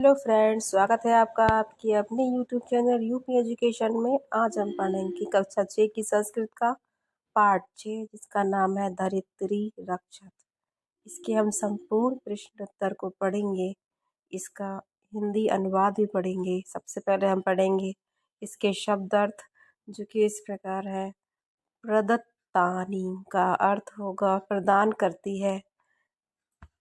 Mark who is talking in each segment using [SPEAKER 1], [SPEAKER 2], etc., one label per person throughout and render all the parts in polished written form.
[SPEAKER 1] Hello friends, स्वागत है आपका आपकी अपने यूट्यूब चैनल यूपी एजुकेशन में। आज हम पढ़ेंगे कक्षा 6 की संस्कृत का पाठ 6, जिसका नाम है धरित्री रक्षत। इसके हम संपूर्ण प्रश्नोत्तर को पढ़ेंगे, इसका हिंदी अनुवाद भी पढ़ेंगे। सबसे पहले हम पढ़ेंगे इसके शब्द अर्थ, जो कि इस प्रकार है। प्रदत्तानी का अर्थ होगा प्रदान करती है।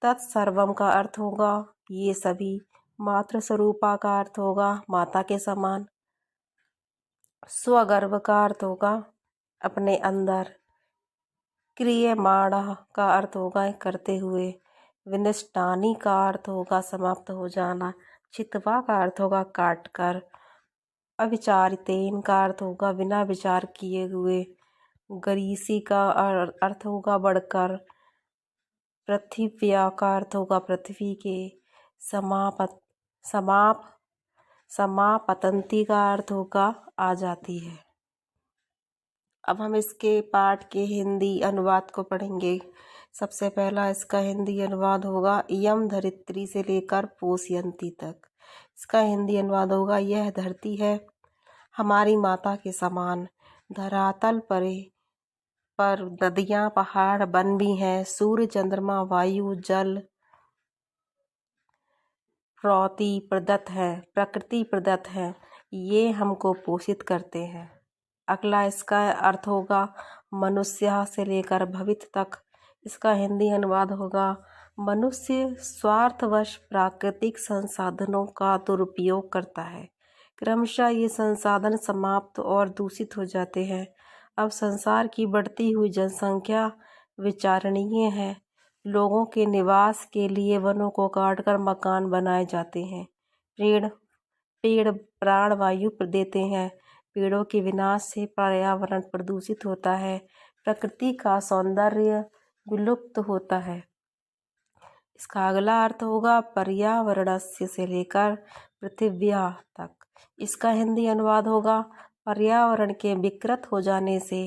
[SPEAKER 1] तत्सर्वम का अर्थ होगा ये सभी। मातृ स्वरूपा का अर्थ होगा माता के समान। स्वगर्भ का अर्थ होगा अपने अंदर। क्रियमाण का अर्थ होगा करते हुए। विनष्टानी का अर्थ होगा समाप्त हो जाना। चित्वा का अर्थ होगा काट कर। अविचारितेन का अर्थ होगा बिना विचार किए हुए। गरीसी का अर्थ होगा बढ़कर। पृथिव्या का अर्थ होगा पृथ्वी के। समापतंती का अर्थ होगा आ जाती है। अब हम इसके पाठ के हिंदी अनुवाद को पढ़ेंगे। सबसे पहला इसका हिंदी अनुवाद होगा इयम धरित्री से लेकर पोषयंती तक। इसका हिंदी अनुवाद होगा यह धरती है हमारी माता के समान। धरातल पर नदियाँ पहाड़ वन भी हैं। सूर्य चंद्रमा वायु जल प्रकृति प्रदत्त है। ये हमको पोषित करते हैं। अगला इसका अर्थ होगा मनुष्य से लेकर भविष्य तक। इसका हिंदी अनुवाद होगा मनुष्य स्वार्थवश प्राकृतिक संसाधनों का दुरुपयोग करता है। क्रमशः ये संसाधन समाप्त और दूषित हो जाते हैं। अब संसार की बढ़ती हुई जनसंख्या विचारणीय है। लोगों के निवास के लिए वनों को काटकर मकान बनाए जाते हैं। पेड़ प्राणवायु देते हैं। पेड़ों के विनाश से पर्यावरण प्रदूषित होता है। प्रकृति का सौंदर्य विलुप्त होता है। इसका अगला अर्थ होगा पर्यावरणस्य से लेकर पृथिव्या तक। इसका हिंदी अनुवाद होगा पर्यावरण के विकृत हो जाने से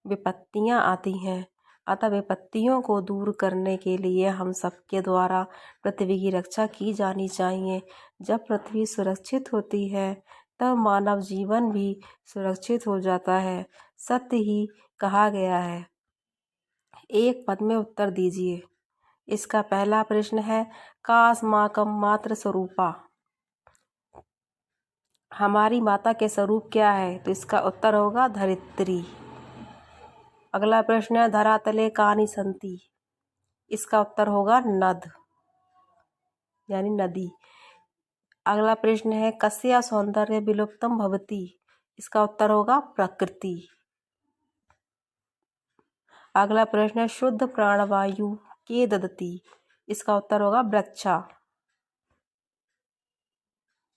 [SPEAKER 1] विपत्तियां आती हैं। अतः विपत्तियों को दूर करने के लिए हम सबके द्वारा पृथ्वी की रक्षा की जानी चाहिए। जब पृथ्वी सुरक्षित होती है तब मानव जीवन भी सुरक्षित हो जाता है। सत्य ही कहा गया है। एक पद में उत्तर दीजिए। इसका पहला प्रश्न है का अस्माकं मातृ स्वरूपा। हमारी माता के स्वरूप क्या है? तो इसका उत्तर होगा धरित्री। अगला प्रश्न है धरातले कानि सन्ति। इसका उत्तर होगा नद यानी नदी। अगला प्रश्न है कस्या सौंदर्य विलुप्तम भवति। इसका उत्तर होगा प्रकृति। अगला प्रश्न है शुद्ध प्राणवायु के ददति। इसका उत्तर होगा वृक्षा।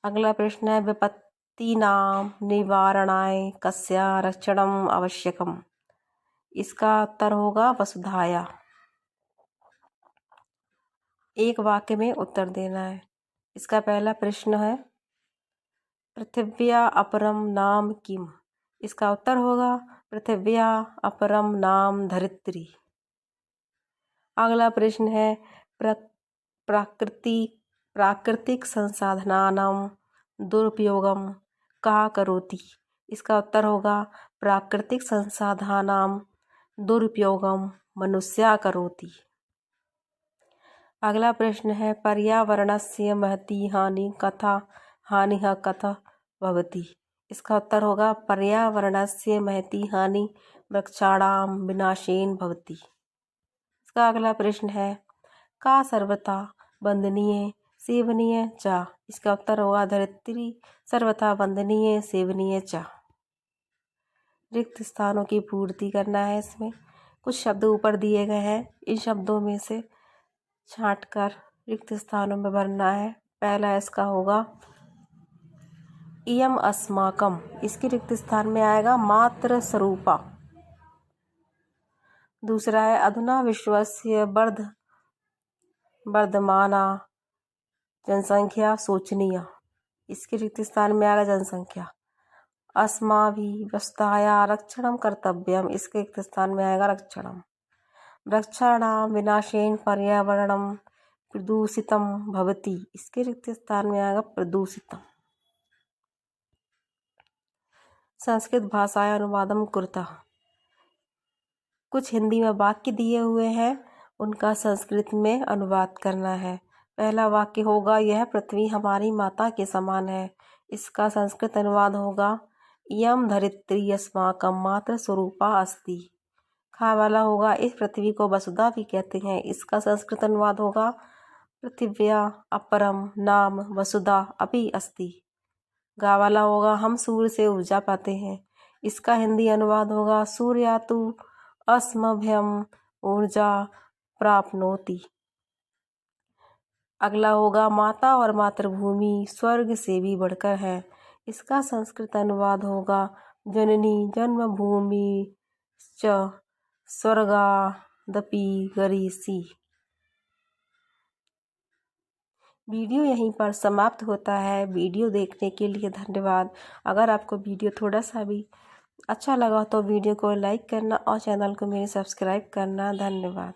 [SPEAKER 1] अगला प्रश्न है विपत्तीनां निवारणाय कस्या रक्षणम आवश्यकम। इसका उत्तर होगा वसुधाया। एक वाक्य में उत्तर देना है। इसका पहला प्रश्न है पृथिव्या अपरम नाम किम। इसका उत्तर होगा पृथिव्या अपरम नाम धरित्री। अगला प्रश्न है प्राकृतिक संसाधनानां दुरुपयोगम कहा करोति। इसका उत्तर होगा प्राकृतिक संसाधनानां दुरुपयोगम मनुष्या करोति। अगला प्रश्न है पर्यावरणस्य महती हानिः कथं भवति। इसका उत्तर होगा पर्यावरणस्य महती हानि वृक्षाणां विनाशेन भवति। इसका अगला प्रश्न है का सर्वथा वंदनीय सेवनीय च। इसका उत्तर होगा धरित्री सर्वथा वंदनीय सेवनीय च। रिक्त स्थानों की पूर्ति करना है। इसमें कुछ शब्द ऊपर दिए गए हैं, इन शब्दों में से छांटकर रिक्त स्थानों में भरना है। पहला इसका होगा इयम अस्माकम। इसके रिक्त स्थान में आएगा मातृ स्वरूपा। दूसरा है अधुना विश्वस्य वर्धमाना जनसंख्या शोचनीय। इसके रिक्त स्थान में आएगा जनसंख्या। अस्माभिः वसुधाया रक्षणं कर्तव्यम। इसके रिक्त स्थान में आएगा रक्षणम। वृक्षाणां विनाशेन पर्यावरणं प्रदूषितम भवति, इसके रिक्त स्थान में आएगा प्रदूषितम। संस्कृत भाषाया अनुवादम कुरुतः, कुछ हिंदी में वाक्य दिए हुए हैं, उनका संस्कृत में अनुवाद करना है। पहला वाक्य होगा यह पृथ्वी हमारी माता के समान है, इसका संस्कृत अनुवाद होगा इयं धरित्री अस्माकं मातृ स्वरूपा अस्ति। खा वाला होगा इस पृथ्वी को वसुधा भी कहते हैं, इसका संस्कृत अनुवाद होगा पृथिव्या अपरम नाम वसुधा अपि अस्ति। गा वाला होगा हम सूर्य से ऊर्जा पाते हैं, इसका हिंदी अनुवाद होगा सूर्यातु अस्मभ्यम ऊर्जा प्राप्नोति। अगला होगा माता और मातृभूमि स्वर्ग से भी बढ़कर है, इसका संस्कृत अनुवाद होगा जननी जन्मभूमि च स्वर्गादपि गरीयसी। वीडियो यहीं पर समाप्त होता है। वीडियो देखने के लिए धन्यवाद। अगर आपको वीडियो थोड़ा सा भी अच्छा लगा तो वीडियो को लाइक करना और चैनल को मेरे सब्सक्राइब करना। धन्यवाद।